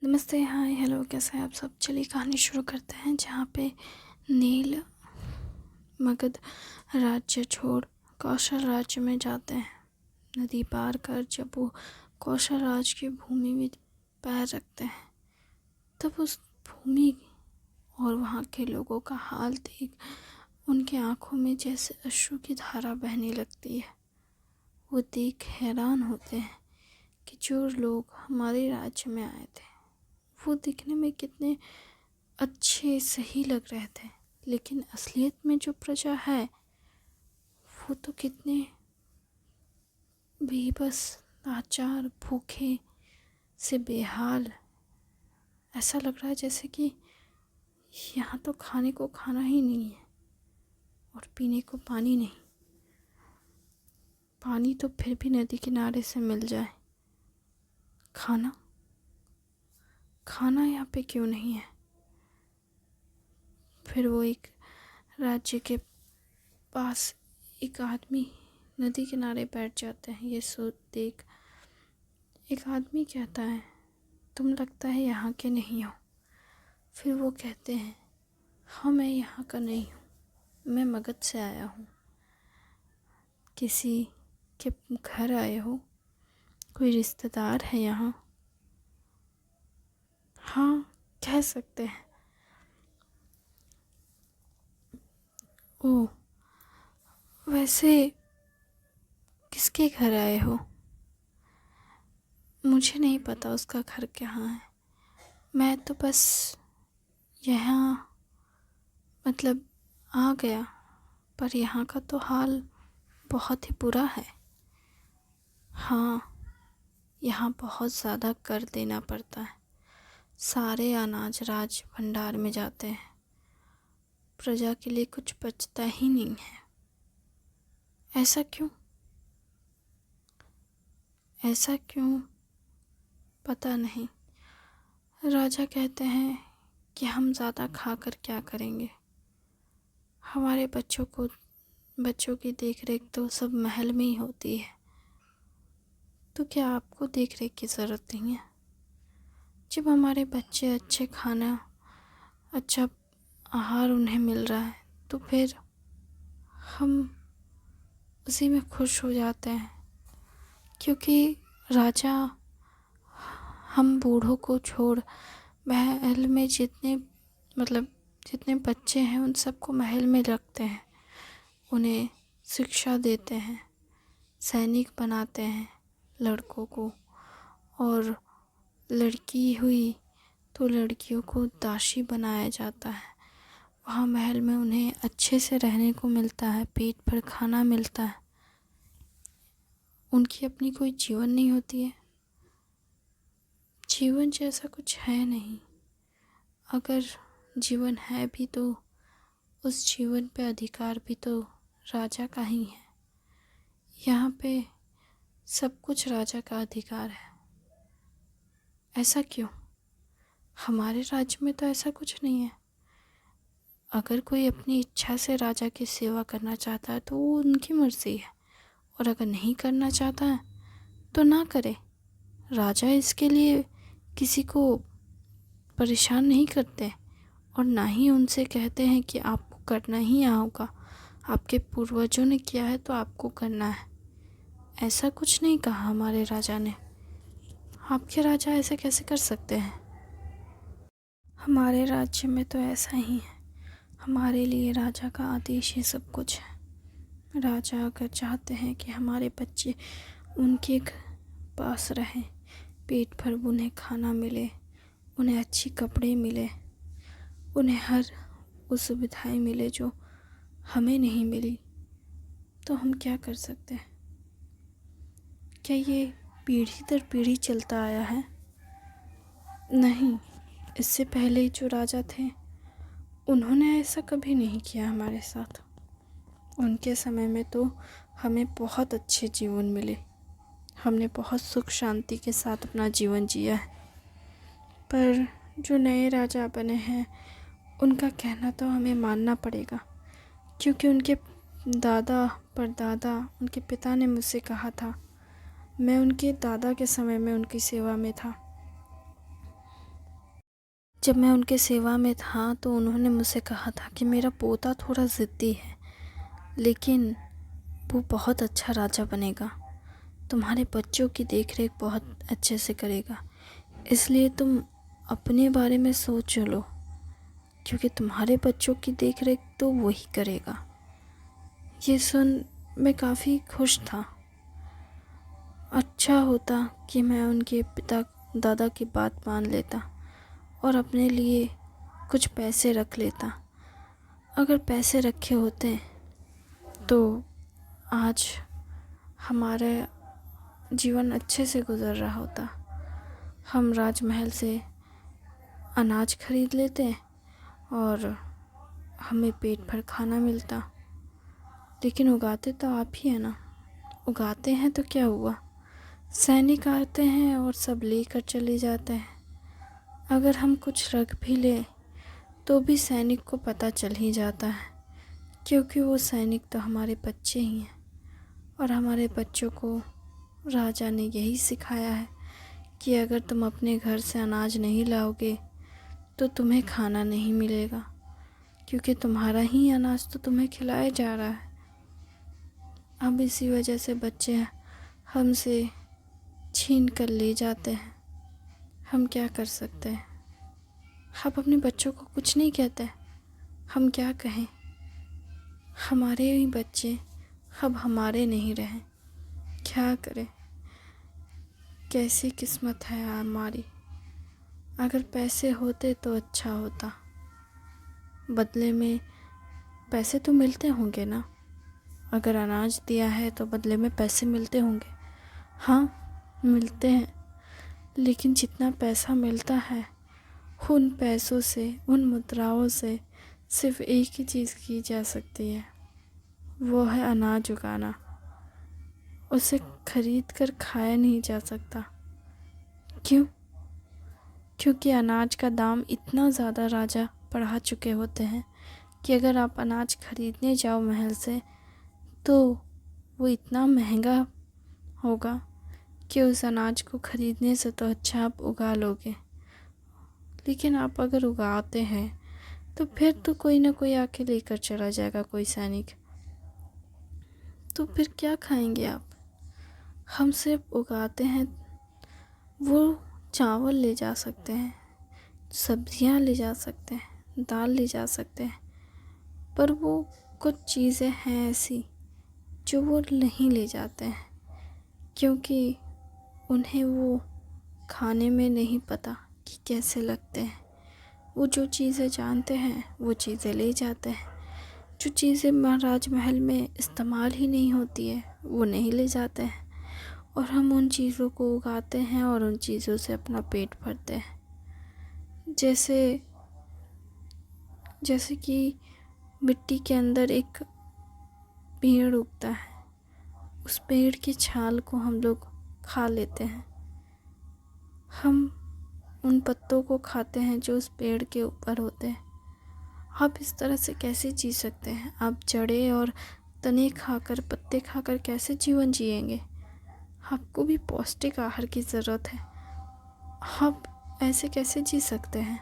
नमस्ते, हाय, हेलो, कैसे हैं आप सब। चलिए कहानी शुरू करते हैं। जहाँ पे नील मगध राज्य छोड़ कौशल राज्य में जाते हैं। नदी पार कर जब वो कौशल राज्य की भूमि में पैर रखते हैं, तब उस भूमि और वहाँ के लोगों का हाल देख उनकी आंखों में जैसे अश्रु की धारा बहने लगती है। वो देख हैरान होते हैं कि जो लोग हमारे राज्य में आए थे वो दिखने में कितने अच्छे सही लग रहे थे, लेकिन असलियत में जो प्रजा है वो तो कितने बेबस, लाचार, भूखे से बेहाल। ऐसा लग रहा है जैसे कि यहाँ तो खाने को खाना ही नहीं है और पीने को पानी नहीं। पानी तो फिर भी नदी किनारे से मिल जाए, खाना खाना यहाँ पे क्यों नहीं है। फिर वो एक राज्य के पास एक आदमी नदी किनारे बैठ जाते हैं। ये सोच देख एक आदमी कहता है, तुम लगता है यहाँ के नहीं हो। फिर वो कहते हैं, हाँ मैं यहाँ का नहीं हूँ, मैं मगध से आया हूँ। किसी के घर आए हो? कोई रिश्तेदार है यहाँ? हाँ, कह सकते हैं। ओह, वैसे किसके घर आए हो? मुझे नहीं पता उसका घर कहाँ है। मैं तो बस यहाँ मतलब आ गया, पर यहाँ का तो हाल बहुत ही बुरा है। हाँ, यहाँ बहुत ज़्यादा कर देना पड़ता है। सारे अनाज राज भंडार में जाते हैं, प्रजा के लिए कुछ बचता ही नहीं है। ऐसा क्यों? ऐसा क्यों पता नहीं। राजा कहते हैं कि हम ज़्यादा खाकर क्या करेंगे, हमारे बच्चों की देख रेख तो सब महल में ही होती है, तो क्या आपको देख रेख की ज़रूरत नहीं है? जब हमारे बच्चे अच्छे खाना, अच्छा आहार उन्हें मिल रहा है तो फिर हम उसी में खुश हो जाते हैं। क्योंकि राजा हम बूढ़ों को छोड़ महल में जितने बच्चे हैं उन सबको महल में रखते हैं, उन्हें शिक्षा देते हैं, सैनिक बनाते हैं लड़कों को, और लड़की हुई तो लड़कियों को दासी बनाया जाता है। वहाँ महल में उन्हें अच्छे से रहने को मिलता है, पेट भर खाना मिलता है। उनकी अपनी कोई जीवन नहीं होती है। जीवन जैसा कुछ है नहीं। अगर जीवन है भी तो उस जीवन पे अधिकार भी तो राजा का ही है। यहाँ पे सब कुछ राजा का अधिकार है। ऐसा क्यों? हमारे राज्य में तो ऐसा कुछ नहीं है। अगर कोई अपनी इच्छा से राजा की सेवा करना चाहता है तो वो उनकी मर्ज़ी है, और अगर नहीं करना चाहता है तो ना करे। राजा इसके लिए किसी को परेशान नहीं करते और ना ही उनसे कहते हैं कि आपको करना ही होगा, आपके पूर्वजों ने किया है तो आपको करना है। ऐसा कुछ नहीं कहा हमारे राजा ने। आपके राजा ऐसे कैसे कर सकते हैं? हमारे राज्य में तो ऐसा ही है। हमारे लिए राजा का आदेश ही सब कुछ है। राजा अगर चाहते हैं कि हमारे बच्चे उनके पास रहें, पेट भर उन्हें खाना मिले, उन्हें अच्छी कपड़े मिले, उन्हें हर वो सुविधाएं मिले जो हमें नहीं मिली, तो हम क्या कर सकते हैं? क्या ये पीढ़ी दर पीढ़ी चलता आया है? नहीं, इससे पहले जो राजा थे उन्होंने ऐसा कभी नहीं किया हमारे साथ। उनके समय में तो हमें बहुत अच्छे जीवन मिले, हमने बहुत सुख शांति के साथ अपना जीवन जिया है। पर जो नए राजा बने हैं उनका कहना तो हमें मानना पड़ेगा, क्योंकि उनके दादा परदादा, उनके पिता ने मुझसे कहा था। मैं उनके दादा के समय में उनकी सेवा में था। जब मैं उनके सेवा में था तो उन्होंने मुझसे कहा था कि मेरा पोता थोड़ा ज़िद्दी है, लेकिन वो बहुत अच्छा राजा बनेगा, तुम्हारे बच्चों की देखरेख बहुत अच्छे से करेगा, इसलिए तुम अपने बारे में सोच लो, क्योंकि तुम्हारे बच्चों की देखरेख तो वही करेगा। ये सुन मैं काफ़ी खुश था। अच्छा होता कि मैं उनके पिता दादा की बात मान लेता और अपने लिए कुछ पैसे रख लेता। अगर पैसे रखे होते तो आज हमारा जीवन अच्छे से गुजर रहा होता। हम राजमहल से अनाज खरीद लेते और हमें पेट भर खाना मिलता। लेकिन उगाते तो आप ही है ना। उगाते हैं तो क्या हुआ, सैनिक आते हैं और सब लेकर चले जाते हैं। अगर हम कुछ रख भी लें तो भी सैनिक को पता चल ही जाता है, क्योंकि वो सैनिक तो हमारे बच्चे ही हैं। और हमारे बच्चों को राजा ने यही सिखाया है कि अगर तुम अपने घर से अनाज नहीं लाओगे तो तुम्हें खाना नहीं मिलेगा, क्योंकि तुम्हारा ही अनाज तो तुम्हें खिलाया जा रहा है। अब इसी वजह से बच्चे हमसे छीन कर ले जाते हैं। हम क्या कर सकते हैं। हम अपने बच्चों को कुछ नहीं कहते, हम क्या कहें। हमारे ही बच्चे अब हमारे नहीं रहे, क्या करें। कैसी किस्मत है हमारी। अगर पैसे होते तो अच्छा होता। बदले में पैसे तो मिलते होंगे ना। अगर अनाज दिया है तो बदले में पैसे मिलते होंगे। हाँ मिलते हैं, लेकिन जितना पैसा मिलता है उन पैसों से, उन मुद्राओं से सिर्फ एक ही चीज़ की जा सकती है, वो है अनाज उगाना। उसे खरीद कर खाया नहीं जा सकता। क्यों? क्योंकि अनाज का दाम इतना ज़्यादा राजा बढ़ा चुके होते हैं कि अगर आप अनाज खरीदने जाओ महल से तो वो इतना महंगा होगा कि उस अनाज को खरीदने से तो अच्छा आप उगा लोगे। लेकिन आप अगर उगाते हैं तो फिर तो कोई ना कोई आके लेकर चला जाएगा, कोई सैनिक। तो फिर क्या खाएंगे आप। हम सिर्फ उगाते हैं। वो चावल ले जा सकते हैं, सब्जियां ले जा सकते हैं, दाल ले जा सकते हैं, पर वो कुछ चीज़ें हैं ऐसी जो वो नहीं ले जाते हैं, क्योंकि उन्हें वो खाने में नहीं पता कि कैसे लगते हैं। वो जो चीज़ें जानते हैं वो चीज़ें ले जाते हैं। जो चीज़ें राजमहल में इस्तेमाल ही नहीं होती है वो नहीं ले जाते हैं, और हम उन चीज़ों को उगाते हैं और उन चीज़ों से अपना पेट भरते हैं। जैसे कि मिट्टी के अंदर एक पेड़ उगता है, उस पेड़ की छाल को हम लोग खा लेते हैं। हम उन पत्तों को खाते हैं जो उस पेड़ के ऊपर होते हैं। आप इस तरह से कैसे जी सकते हैं। आप जड़ें और तने खाकर, पत्ते खाकर कैसे जीवन जिएंगे। आपको भी पौष्टिक आहार की ज़रूरत है। आप ऐसे कैसे जी सकते हैं।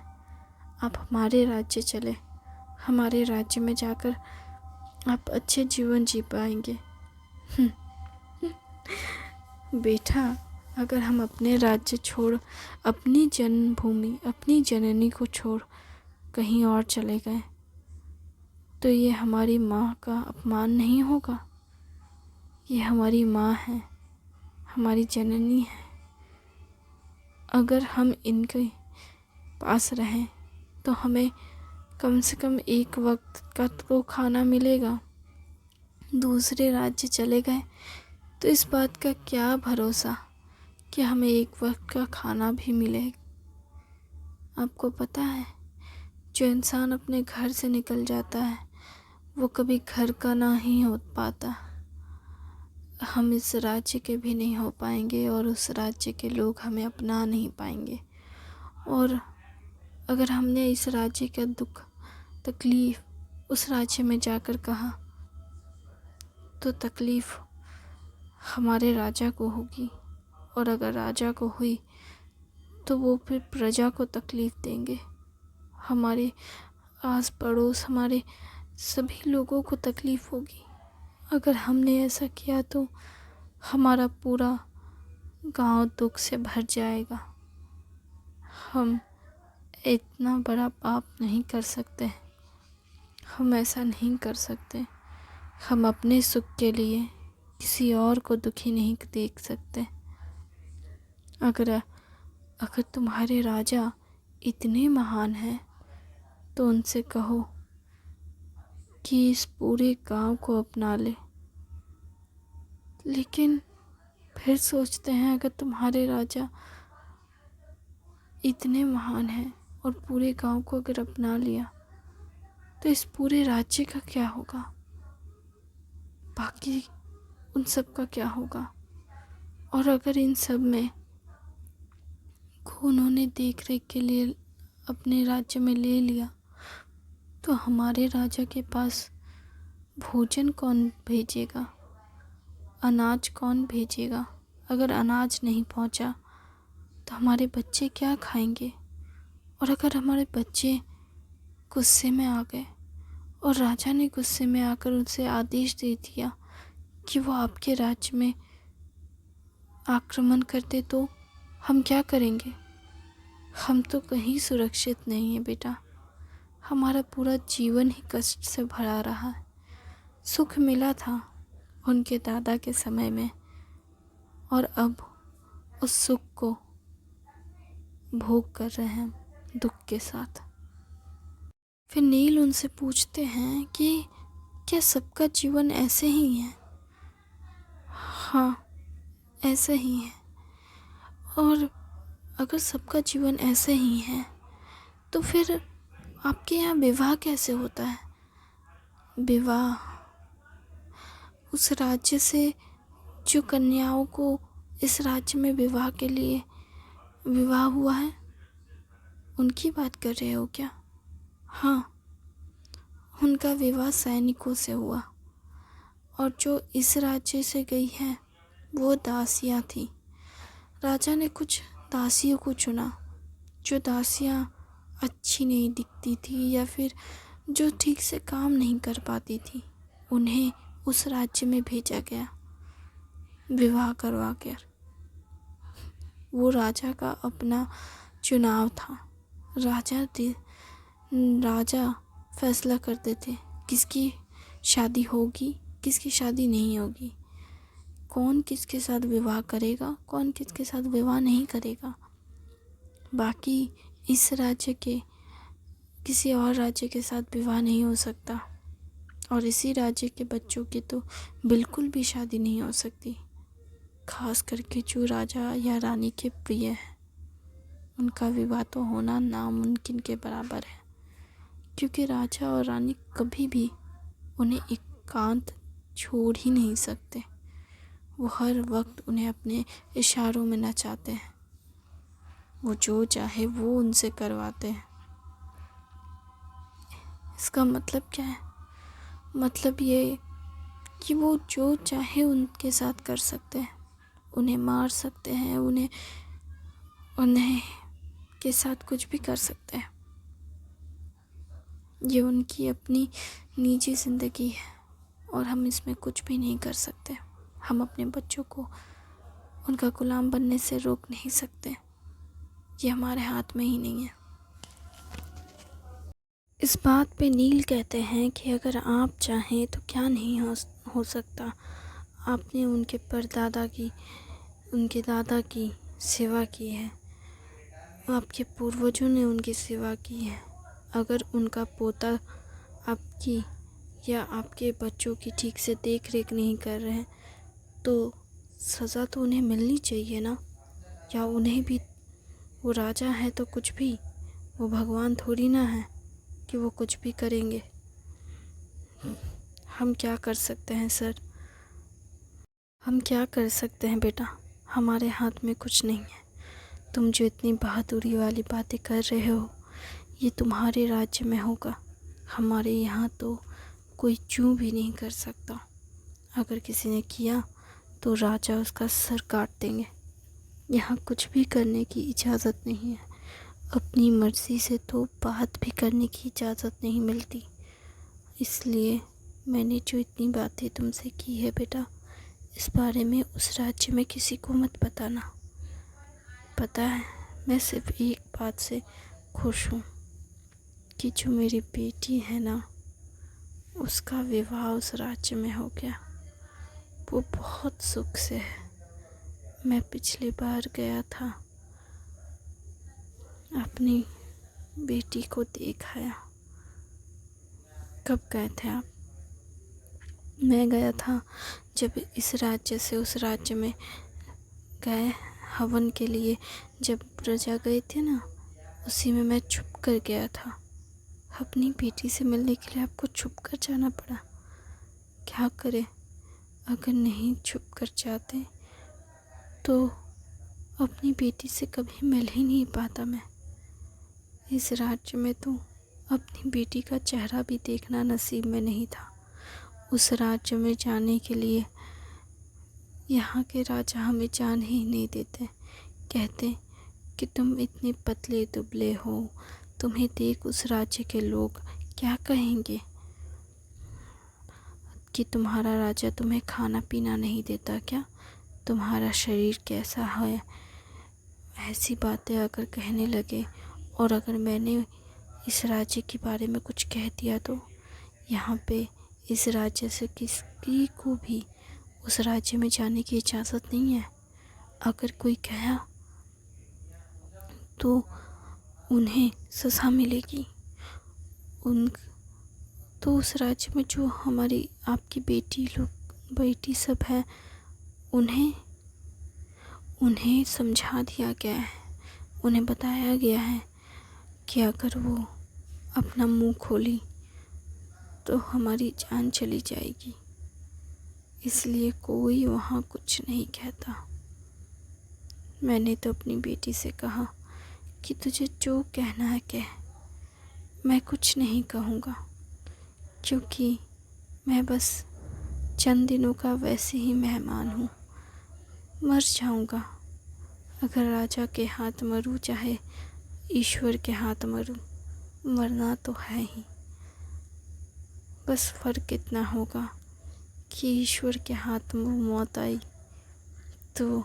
आप हमारे राज्य चले, हमारे राज्य में जाकर आप अच्छे जीवन जी पाएंगे। बेटा, अगर हम अपने राज्य छोड़, अपनी जन्मभूमि, अपनी जननी को छोड़ कहीं और चले गए तो ये हमारी माँ का अपमान नहीं होगा। ये हमारी माँ है, हमारी जननी है। अगर हम इनके पास रहें तो हमें कम से कम एक वक्त का तो खाना मिलेगा। दूसरे राज्य चले गए तो इस बात का क्या भरोसा कि हमें एक वक्त का खाना भी मिले। आपको पता है, जो इंसान अपने घर से निकल जाता है वो कभी घर का ना ही हो पाता। हम इस राज्य के भी नहीं हो पाएंगे और उस राज्य के लोग हमें अपना नहीं पाएंगे। और अगर हमने इस राज्य का दुख तकलीफ़ उस राज्य में जाकर कहा तो तकलीफ़ हमारे राजा को होगी, और अगर राजा को हुई तो वो फिर प्रजा को तकलीफ़ देंगे। हमारे आस पड़ोस, हमारे सभी लोगों को तकलीफ़ होगी। अगर हमने ऐसा किया तो हमारा पूरा गांव दुख से भर जाएगा। हम इतना बड़ा पाप नहीं कर सकते, हम ऐसा नहीं कर सकते। हम अपने सुख के लिए किसी और को दुखी नहीं देख सकते। अगर तुम्हारे राजा इतने महान हैं तो उनसे कहो कि इस पूरे गांव को अपना ले। लेकिन फिर सोचते हैं अगर तुम्हारे राजा इतने महान हैं और पूरे गांव को अगर अपना लिया तो इस पूरे राज्य का क्या होगा, बाकी उन सब का क्या होगा। और अगर इन सब में को उन्होंने देख रेख के लिए अपने राज्य में ले लिया तो हमारे राजा के पास भोजन कौन भेजेगा, अनाज कौन भेजेगा। अगर अनाज नहीं पहुंचा तो हमारे बच्चे क्या खाएंगे। और अगर हमारे बच्चे गुस्से में आ गए और राजा ने गुस्से में आकर उनसे आदेश दे दिया कि वो आपके राज्य में आक्रमण करते तो हम क्या करेंगे। हम तो कहीं सुरक्षित नहीं है बेटा। हमारा पूरा जीवन ही कष्ट से भरा रहा है। सुख मिला था उनके दादा के समय में और अब उस सुख को भोग कर रहे हैं दुख के साथ। फिर नील उनसे पूछते हैं कि क्या सबका जीवन ऐसे ही है। हाँ, ऐसा ही है। और अगर सबका जीवन ऐसे ही है तो फिर आपके यहाँ विवाह कैसे होता है। विवाह उस राज्य से जो कन्याओं को इस राज्य में विवाह के लिए विवाह हुआ है उनकी बात कर रहे हो क्या। हाँ, उनका विवाह सैनिकों से हुआ और जो इस राज्य से गई है वो दासियाँ थी। राजा ने कुछ दासियों को चुना जो दासियाँ अच्छी नहीं दिखती थी या फिर जो ठीक से काम नहीं कर पाती थी। उन्हें उस राज्य में भेजा गया विवाह करवा कर। वो राजा का अपना चुनाव था। राजा फैसला करते थे किसकी शादी होगी, किसकी शादी नहीं होगी, कौन किसके साथ विवाह करेगा, कौन किसके साथ विवाह नहीं करेगा। बाकी इस राज्य के किसी और राज्य के साथ विवाह नहीं हो सकता और इसी राज्य के बच्चों की तो बिल्कुल भी शादी नहीं हो सकती। खास करके जो राजा या रानी के प्रिय है उनका विवाह तो होना नामुमकिन के बराबर है। क्योंकि राजा और रानी कभी भी उन्हें एकांत छोड़ ही नहीं सकते। वो हर वक्त उन्हें अपने इशारों में नचाते हैं। वो जो चाहे वो उनसे करवाते हैं। इसका मतलब क्या है। मतलब ये कि वो जो चाहे उनके साथ कर सकते हैं। उन्हें मार सकते हैं, उन्हें के साथ कुछ भी कर सकते हैं। ये उनकी अपनी निजी ज़िंदगी है और हम इसमें कुछ भी नहीं कर सकते। हम अपने बच्चों को उनका गुलाम बनने से रोक नहीं सकते। ये हमारे हाथ में ही नहीं है। इस बात पे नील कहते हैं कि अगर आप चाहें तो क्या नहीं हो सकता। आपने उनके दादा की सेवा की है, आपके पूर्वजों ने उनकी सेवा की है। अगर उनका पोता आपकी या आपके बच्चों की ठीक से देख रेख नहीं कर रहे हैं तो सज़ा तो उन्हें मिलनी चाहिए ना। या उन्हें भी, वो राजा है तो कुछ भी, वो भगवान थोड़ी ना है कि वो कुछ भी करेंगे। हम क्या कर सकते हैं सर, हम क्या कर सकते हैं बेटा। हमारे हाथ में कुछ नहीं है। तुम जो इतनी बहादुरी वाली बातें कर रहे हो ये तुम्हारे राज्य में होगा। हमारे यहाँ तो कोई चूं भी नहीं कर सकता। अगर किसी ने किया तो राजा उसका सर काट देंगे। यहाँ कुछ भी करने की इजाज़त नहीं है। अपनी मर्ज़ी से तो बात भी करने की इजाज़त नहीं मिलती। इसलिए मैंने जो इतनी बातें तुमसे की है बेटा, इस बारे में उस राज्य में किसी को मत बताना। पता है, मैं सिर्फ एक बात से खुश हूँ कि जो मेरी बेटी है ना, उसका विवाह उस राज्य में हो गया। वो बहुत सुख से है। मैं पिछली बार गया था, अपनी बेटी को देख आया। कब गए थे आप? मैं गया था जब इस राज्य से उस राज्य में गए हवन के लिए। जब प्रजा गई थी ना, उसी में मैं छुप कर गया था। अपनी बेटी से मिलने के लिए आपको छुप कर जाना पड़ा। क्या करें, अगर नहीं छुप कर जाते तो अपनी बेटी से कभी मिल ही नहीं पाता मैं। इस राज्य में तो अपनी बेटी का चेहरा भी देखना नसीब में नहीं था। उस राज्य में जाने के लिए यहाँ के राजा हमें जाने ही नहीं देते। कहते कि तुम इतने पतले दुबले हो, तुम्हें देख उस राज्य के लोग क्या कहेंगे कि तुम्हारा राजा तुम्हें खाना पीना नहीं देता क्या, तुम्हारा शरीर कैसा है। ऐसी बातें अगर कहने लगे और अगर मैंने इस राज्य के बारे में कुछ कह दिया तो यहाँ पे इस राज्य से किसी को भी उस राज्य में जाने की इजाज़त नहीं है। अगर कोई कहा तो उन्हें सज़ा मिलेगी। तो उस राज्य में जो हमारी आपकी बेटी सब है, उन्हें समझा दिया गया है, उन्हें बताया गया है कि अगर वो अपना मुंह खोली तो हमारी जान चली जाएगी। इसलिए कोई वहाँ कुछ नहीं कहता। मैंने तो अपनी बेटी से कहा कि तुझे जो कहना है कह, मैं कुछ नहीं कहूँगा, क्योंकि मैं बस चंद दिनों का वैसे ही मेहमान हूँ। मर जाऊँगा, अगर राजा के हाथ मरूँ चाहे ईश्वर के हाथ मरूँ, मरना तो है ही। बस फ़र्क इतना होगा कि ईश्वर के हाथ में मौत आई तो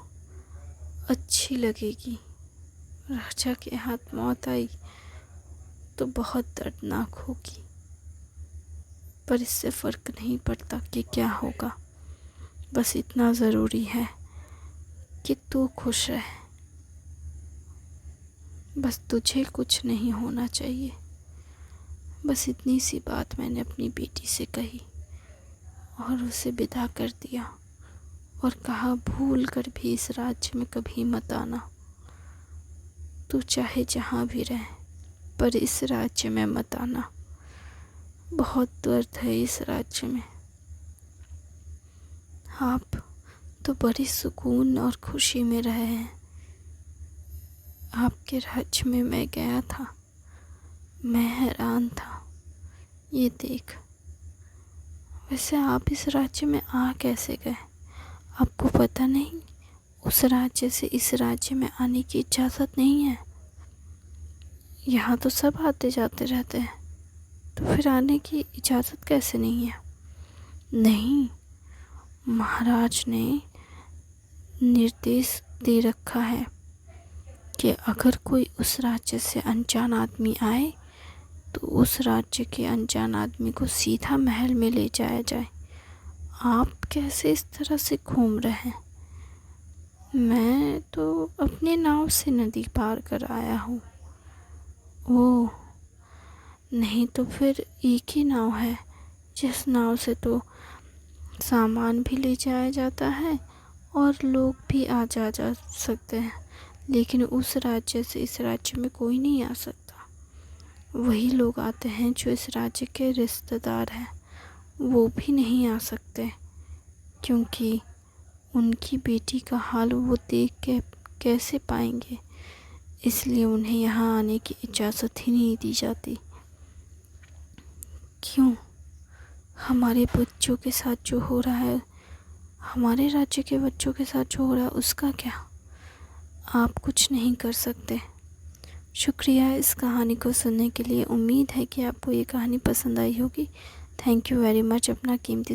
अच्छी लगेगी, राजा के हाथ मौत आई तो बहुत दर्दनाक होगी। पर इससे फ़र्क नहीं पड़ता कि क्या होगा। बस इतना ज़रूरी है कि तू खुश रहे। बस तुझे कुछ नहीं होना चाहिए। बस इतनी सी बात मैंने अपनी बेटी से कही और उसे विदा कर दिया और कहा, भूल कर भी इस राज्य में कभी मत आना। तू चाहे जहाँ भी रहे, पर इस राज्य में मत आना। बहुत दर्द है इस राज्य में। आप तो बड़ी सुकून और खुशी में रहे हैं। आपके राज्य में मैं गया था, मैं हैरान था ये देख। वैसे आप इस राज्य में आ कैसे गए? आपको पता नहीं उस राज्य से इस राज्य में आने की इजाज़त नहीं है? यहाँ तो सब आते जाते रहते हैं, तो फिर आने की इजाज़त कैसे नहीं है? नहीं, महाराज ने निर्देश दे रखा है कि अगर कोई उस राज्य से अनजान आदमी आए तो उस राज्य के अनजान आदमी को सीधा महल में ले जाया जाए। आप कैसे इस तरह से घूम रहे हैं? मैं तो अपनी नाव से नदी पार कर आया हूँ। ओह, नहीं तो फिर एक ही नाव है, जिस नाव से तो सामान भी ले जाया जाता है और लोग भी जा सकते हैं, लेकिन उस राज्य से इस राज्य में कोई नहीं आ सकता। वही लोग आते हैं जो इस राज्य के रिश्तेदार हैं, वो भी नहीं आ सकते, क्योंकि उनकी बेटी का हाल वो देख के कैसे पाएंगे। इसलिए उन्हें यहाँ आने की इजाज़त ही नहीं दी जाती। क्यों? हमारे बच्चों के साथ जो हो रहा है, हमारे राज्य के बच्चों के साथ जो हो रहा है, उसका क्या? आप कुछ नहीं कर सकते। शुक्रिया इस कहानी को सुनने के लिए। उम्मीद है कि आपको ये कहानी पसंद आई होगी। थैंक यू वेरी मच अपना कीमती